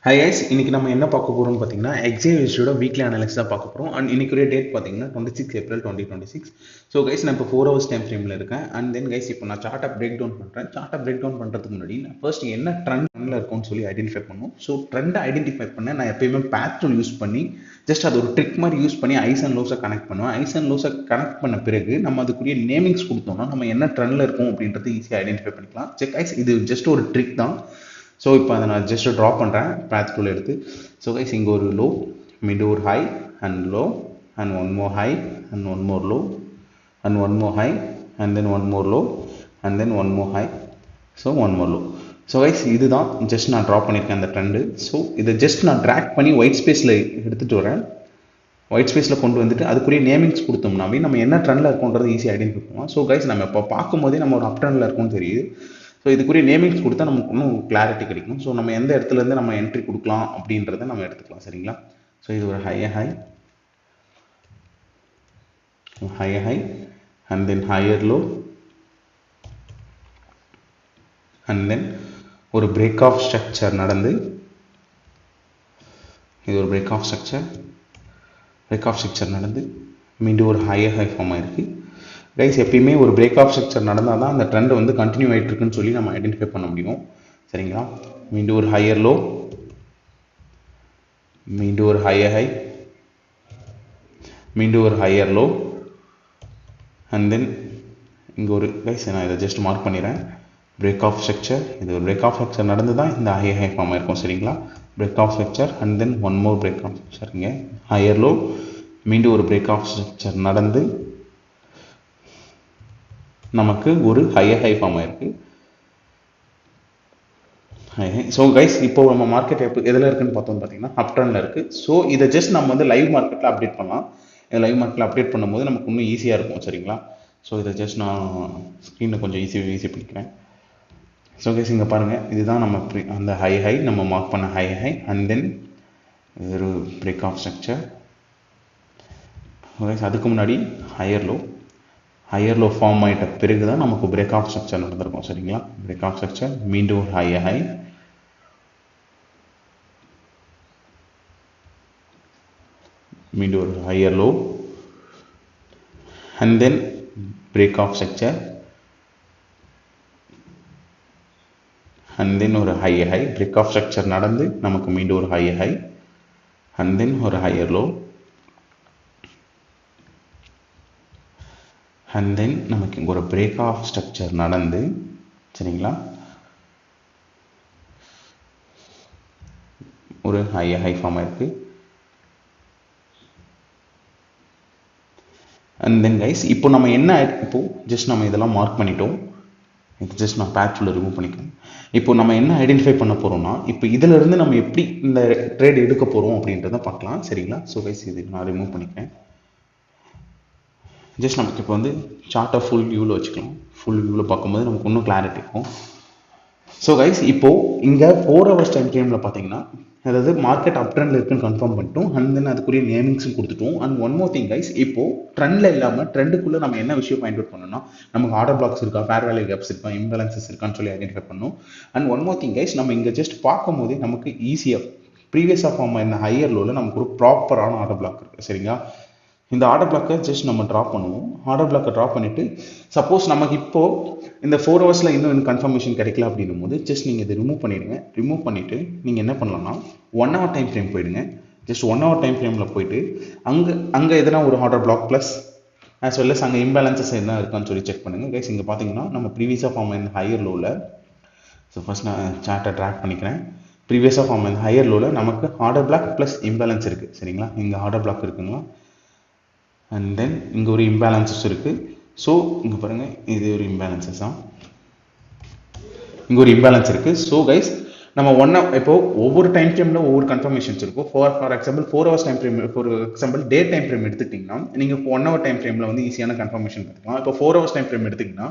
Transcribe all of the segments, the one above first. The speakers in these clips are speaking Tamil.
ஹாய் கைஸ், இன்னைக்கு நம்ம என்ன பார்க்க போறோம்னு பார்த்தீங்கன்னா எக்ஸேவியஸோட வீக்லி அனாலிசிஸ் தான் பார்க்க போறோம். அண்ட் இன்னைக்குரிய டேட் பார்த்தீங்கன்னா 26 ஏப்ரல் 2026. ஸோ கைஸ், நான் இப்போ 4 ஹவர்ஸ் டைம் ஃப்ரேமில் இருக்கேன். அண்ட் தென் கைஸ், இப்போ நான் சார்ட்டை பிரேக் டவுன் பண்ணுறேன். சார்ட்டை பிரேக் டவுன் பண்ணுறதுக்கு முன்னாடி நான் ஃபர்ஸ்ட் என்ன ட்ரெண்டில் இருக்கும்னு சொல்லி ஐடென்டிஃபை பண்ணும். ஸோ ட்ரெண்டை ஐடென்டிஃபை பண்ண நான் எப்பயுமே பேத் டூல் யூஸ் பண்ணி ஜஸ்ட் அது ஒரு ட்ரிக் மாதிரி யூஸ் பண்ணி ஐஸ் அண்ட் லோஸை கனெக்ட் பண்ணுவேன். ஐஸ் அண்ட் லோஸை கனெக்ட் பண்ண பிறகு நம்ம அதுக்குரிய நேமிங்ஸ் கொடுத்தோம்னா நம்ம என்ன ட்ரெண்டில் இருக்கும் அப்படின்றது ஈஸியாக ஐடென்டிஃபை பண்ணிக்கலாம். செக் கைஸ், இது ஜஸ்ட் ஒரு ட்ரிக் தான். ஸோ இப்போ அதை நான் ஜஸ்ட் ட்ரா பண்ணுறேன் பேத் டூல் எடுத்து. ஸோ கைஸ், இங்கே ஒரு லோ, மிட் ஒரு high and low and one more high and one more low and one more high and then one more low and then one more high. So one more low. So guys, இதுதான் ஜஸ்ட் நான் ட்ரா பண்ணியிருக்கேன் அந்த ட்ரெண்டு. ஸோ இதை ஜஸ்ட் நான் ட்ராக் பண்ணி ஒயிட் ஸ்பேஸில் எடுத்துகிட்டு வரேன். ஒயிட் ஸ்பேஸில் கொண்டு வந்துட்டு அதுக்குரிய நேமிங்ஸ் கொடுத்தோம்னாவே நம்ம என்ன ட்ரெண்டில் இருக்கோன்றது ஈஸியாக ஐடென்டிஃபை பண்ணுவோம். ஸோ கைஸ், நம்ம இப்போ பார்க்கும்போதே நம்ம ஒரு அப் ட்ரெண்டில் இருக்கோம்னு தெரியுது. ஸோ இதுக்குரிய நேமிங்ஸ் கொடுத்தா நமக்கு இன்னும் கிளாரிட்டி கிடைக்கும். ஸோ நம்ம எந்த இடத்துலேருந்து நம்ம என்ட்ரி கொடுக்கலாம் அப்படின்றத நம்ம எடுத்துக்கலாம். சரிங்களா? ஸோ இது ஒரு higher high and then higher low and then ஒரு பிரேக் ஆஃப் ஸ்ட்ரக்சர் நடந்து, இது ஒரு பிரேக் ஆஃப் ஸ்ட்ரக்சர் நடந்து மீண்டும் ஒரு ஹையர் ஹை ஃபார்ம் ஆயிருக்கு. கைஸ், எப்பயுமே ஒரு பிரேக் ஆஃப் ஸ்ட்ரக்சர் நடந்தால் தான் அந்த ட்ரெண்ட் வந்து கண்டினியூ ஆகிட்டு இருக்குன்னு சொல்லி நம்ம ஐடென்டிஃபை பண்ண முடியும். சரிங்களா? மீண்டும் ஒரு ஹையர் லோ, மீண்டும் ஒரு ஹையர் ஹை, மீண்டும் ஒரு ஹையர் லோ அண்ட் தென் இங்கே ஒரு கைஸ், நான் இதை ஜஸ்ட் மார்க் பண்ணிடுறேன். பிரேக் ஆஃப் ஸ்ட்ரக்சர், இது ஒரு பிரேக் ஆஃப் ஸ்ட்ரக்சர் நடந்து தான் இந்த ஹையர் ஹை ஃபார்ம் ஆயிருக்கும். சரிங்களா? Break of structure and then one more break of structure, இங்கே ஹையர் லோ, மீண்டும் ஒரு பிரேக் ஆஃப் ஸ்ட்ரக்சர் நடந்து நமக்கு ஒரு ஹையர் ஹை ஃபார்ம் ஆயிருக்கு. ஸோ கைஸ், இப்போ நம்ம மார்க்கெட் எதில் இருக்குன்னு பார்த்தோம்னு பார்த்தீங்கன்னா அப் ட்ரெண்டில் இருக்குது. ஸோ இதை ஜஸ்ட் நம்ம வந்து லைவ் மார்க்கெட்டில் அப்டேட் பண்ணலாம். லைவ் மார்க்கெட்டில் அப்டேட் பண்ணும்போது நமக்கு இன்னும் ஈஸியாக இருக்கும். சரிங்களா? ஸோ இதை ஜஸ்ட் நான் ஸ்க்ரீனை கொஞ்சம் ஈஸி பண்ணிக்கிறேன். ஸோ கைஸ், இங்கே பாருங்கள், இதுதான் நம்ம அந்த ஹை நம்ம மார்க் பண்ண ஹை அண்ட் தென் ஒரு பிரேக் ஆஃப் ஸ்ட்ரக்சர். அதுக்கு முன்னாடி ஹையர் லோ ஃபார்ம் ஆகிட்ட பிறகு தான் நமக்கு பிரேக் ஆஃப் ஸ்ட்ரக்சர் நடந்திருக்கும். சரிங்களா? பிரேக் ஆஃப் ஸ்ட்ரக்சர், மீண்டும் ஒரு ஹையர் ஹை, மீண்டும் ஒரு higher low and then break of structure and then ஒரு higher high. Break of structure நடந்து நமக்கு மீண்டும் ஒரு ஹையர் ஹை அண்ட் தென் ஒரு ஹையர் லோ அண்ட் தென் நமக்கு இங்கே ஒரு பிரேக் ஆஃப் ஸ்ட்ரக்சர் நடந்து, சரிங்களா, ஒரு ஹையர் ஹை ஃபார்ம் ஆயிருக்கு. அண்ட் தென் கைஸ், இப்போ நம்ம என்ன இப்போ ஜஸ்ட் நம்ம இதெல்லாம் மார்க் பண்ணிட்டோம். இது ஜஸ்ட் நான் பேட்சில் ரிமூவ் பண்ணிக்கிறேன். இப்போ நம்ம என்ன ஐடென்டிஃபை பண்ண போகிறோம்னா, இப்போ இதிலிருந்து நம்ம எப்படி இந்த ட்ரேட் எடுக்க போகிறோம் அப்படின்றத பார்க்கலாம். சரிங்களா? ஸோ கைஸ், இது நான் ரிமூவ் பண்ணிக்கிறேன். ஜஸ்ட் நமக்கு இப்போ வந்து சார்ட்டை ஃபுல் வியூவில் வச்சுக்கலாம். ஃபுல் வியூவில் பார்க்கும்போது நமக்கு இன்னும் கிளாரிட்டி இருக்கும். ஸோ கைஸ், இப்போது இங்கே 4 ஹவர்ஸ் டைம் ஃப்ரேமில் பார்த்தீங்கன்னா, அதாவது மார்க்கெட் அப் ட்ரெண்டில் இருக்குன்னு கன்ஃபார்ம் பண்ணிட்டோம். அண்ட் தென் அதுக்குரிய நேமிங்ஸும் கொடுத்துட்டோம். And one more thing guys, இப்போது ட்ரெண்டில் இல்லாமல் ட்ரெண்டுக்குள்ளே நம்ம என்ன விஷயம் ஃபைண்ட் அவுட் பண்ணணும்னா, நமக்கு ஆர்டர் பிளாக்ஸ் இருக்கா, ஃபேர் வேல்யூ கேப்ஸ் இருக்கா, இம்பேலன்சஸ் இருக்கான்னு சொல்லி ஐடென்டிஃபை பண்ணணும். And one more thing guys, நம்ம இங்கே ஜஸ்ட் பார்க்கும்போதே நமக்கு ஈஸியாக ப்ரீவியஸாக ஃபார்ம் ஆயிருந்த ஹையர் லோவில் நமக்கு ஒரு ப்ராப்பரான ஆர்டர் பிளாக் இருக்குது. சரிங்களா? இந்த ஆர்டர் பிளாக்கை ஜஸ்ட் நம்ம ட்ரா பண்ணுவோம். ஆர்டர் பிளாக்கை ட்ரா பண்ணிவிட்டு சப்போஸ் நமக்கு இப்போது இந்த 4 ஹவர்ஸில் இன்னும் கன்ஃபர்மேஷன் கிடைக்கல அப்படின்னும் போது ஜஸ்ட் நீங்கள் இதை ரிமூவ் பண்ணிவிடுங்க. ரிமூவ் பண்ணிவிட்டு நீங்கள் என்ன பண்ணலாம்னா 1 ஹவர் டைம் ஃப்ரேம் போயிடுங்க. ஜஸ்ட் 1 ஹவர் டைம் ஃப்ரேமில் போயிட்டு அங்கே எதனா ஒரு order block plus as well as அங்கே இம்பேலன்சஸ் என்ன இருக்கான்னு சொல்லி செக் பண்ணுங்கள். கைஸ், இங்கே பார்த்தீங்கன்னா நம்ம ப்ரீவியஸாக ஃபார்ம் ஆயிருந்த ஹையர் லோவில், ஸோ ஃபர்ஸ்ட் நான் சார்ட்டை ட்ராக் பண்ணிக்கிறேன். ப்ரீவியஸாக ஃபார்ம் ஆயிருந்த ஹையர் லோவில் நமக்கு ஆர்டர் பிளாக் ப்ளஸ் இம்பேலன்ஸ் இருக்குது. சரிங்களா? இங்கே ஆர்டர் பிளாக் இருக்குங்களா, அண்ட் தென் இங்கே ஒரு இம்பேலன்சஸ் இருக்குது. ஸோ இங்கே பாருங்கள், இது ஒரு இம்பேலன்சஸ் தான், இங்கே ஒரு இம்பேலன்ஸ் இருக்குது. ஸோ கைஸ், நம்ம இப்போ ஒவ்வொரு டைம் ஃப்ரேமில் ஒவ்வொரு கன்ஃபர்மேஷன்ஸ் இருக்கும். For example 4 hours time frame, for example day time frame எடுத்துக்கிட்டிங்கன்னா நீங்கள் 1 ஹவர் டைம் ஃப்ரேமில் வந்து ஈஸியான கன்ஃபர்மேஷன் எடுத்துக்கலாம். இப்போ 4 ஹவர்ஸ் டைம் ஃப்ரேம் எடுத்திங்கன்னா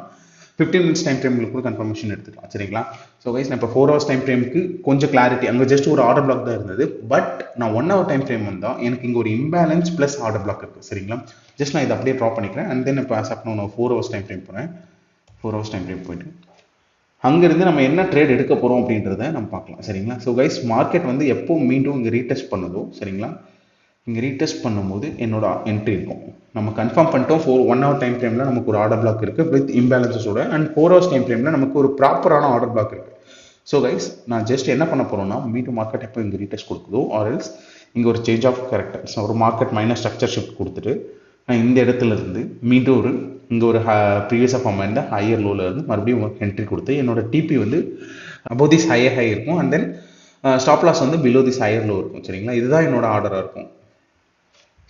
15 மினிட்ஸ் டைம் ஃப்ரேமில் கூட கன்ஃபர்மேஷன் எடுத்துக்கலாம். சரிங்களா? ஸோ கைஸ், நான் இப்போ 4 ஹவர்ஸ் டைம் ஃப்ரேமுக்கு கொஞ்சம் கிளாரிட்டி, அங்கே ஜஸ்ட் ஒரு ஆர்டர் பிளாக் தான் இருந்தது. பட் நான் 1 ஹவர் டைம் ஃப்ரேம் வந்தால் எனக்கு இங்கே ஒரு இம்பேலன்ஸ் ப்ளஸ் ஆர்டர் பிளாக் இருக்குது. சரிங்களா? ஜஸ்ட் நான் இதை அப்படியே ட்ரா பண்ணிக்கிறேன். அண்ட் தென் இப்போ ஆஸ் ஆஃப் நான் 4 ஹவர்ஸ் டைம் ஃப்ரேம் போகிறேன். 4 ஹவர்ஸ் டைம் ஃப்ரேம் போயிட்டு அங்கேருந்து நம்ம என்ன ட்ரேட் எடுக்க போகிறோம் அப்படின்றத நம்ம பார்க்கலாம். சரிங்களா? ஸோ கைஸ், மார்க்கெட் வந்து எப்போ மீண்டும் இங்கே ரீடெஸ்ட் பண்ணுதோ, சரிங்களா, இங்கே ரீடெஸ்ட் பண்ணும்போது என்னோட என்ட்ரி இருக்கும். நம்ம கன்ஃபார்ம் பண்ணிட்டோம் 1 ஹவர் டைம் ஃப்ரேமில் நமக்கு ஒரு ஆர்டர் பிளாக் இருக்குது வித் இம்பேலன்ஸஸோட, அண்ட் 4 ஹவர்ஸ் டைம் ஃப்ரேமில் நமக்கு ஒரு ப்ராப்பரான ஆர்டர் பிளாக் இருக்குது. ஸோ கைஸ், நான் ஜஸ்ட் என்ன பண்ண போகிறோம்னா, மீண்டும் மார்க்கெட் எப்போ இங்கே ரீடெஸ்ட் கொடுக்குதோ ஆர்எல்ஸ் இங்கே ஒரு சேஞ்ச் ஆஃப் கேரக்டர்ஸ், ஒரு மார்க்கெட் மைனஸ் ஸ்ட்ரக்சர் ஷிஃப்ட் கொடுத்துட்டு நான் இந்த இடத்துல இருந்து மீண்டும் இங்கே ஒரு ப்ரீவியஸாக ஃபார்ம் ஆயிருந்த ஹையர் லோவில் இருந்து மறுபடியும் உங்களுக்கு என்ட்ரி கொடுத்து என்னோட டிபி வந்து அபோவ் திஸ் ஹையர் ஹை இருக்கும், அண்ட் தென் ஸ்டாப் லாஸ் வந்து பிலோ திஸ் ஹையர் லோ இருக்கும். சரிங்களா? இதுதான் என்னோட ஆர்டராக இருக்கும்.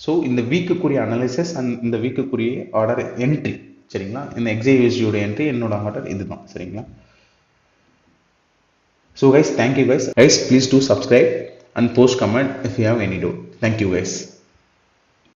ஸோ இந்த வீக்குக்குரிய அனாலிசிஸ் அண்ட் இந்த வீக்குக்குரிய ஆர்டர் என்ட்ரி, சரிங்களா, இந்த XAUSD என்ட்ரி என்னோட ஆர்டர் இதுதான். சரிங்களா? So guys, thank you guys. Guys, please do subscribe and post comment if you have any doubt. Thank you guys.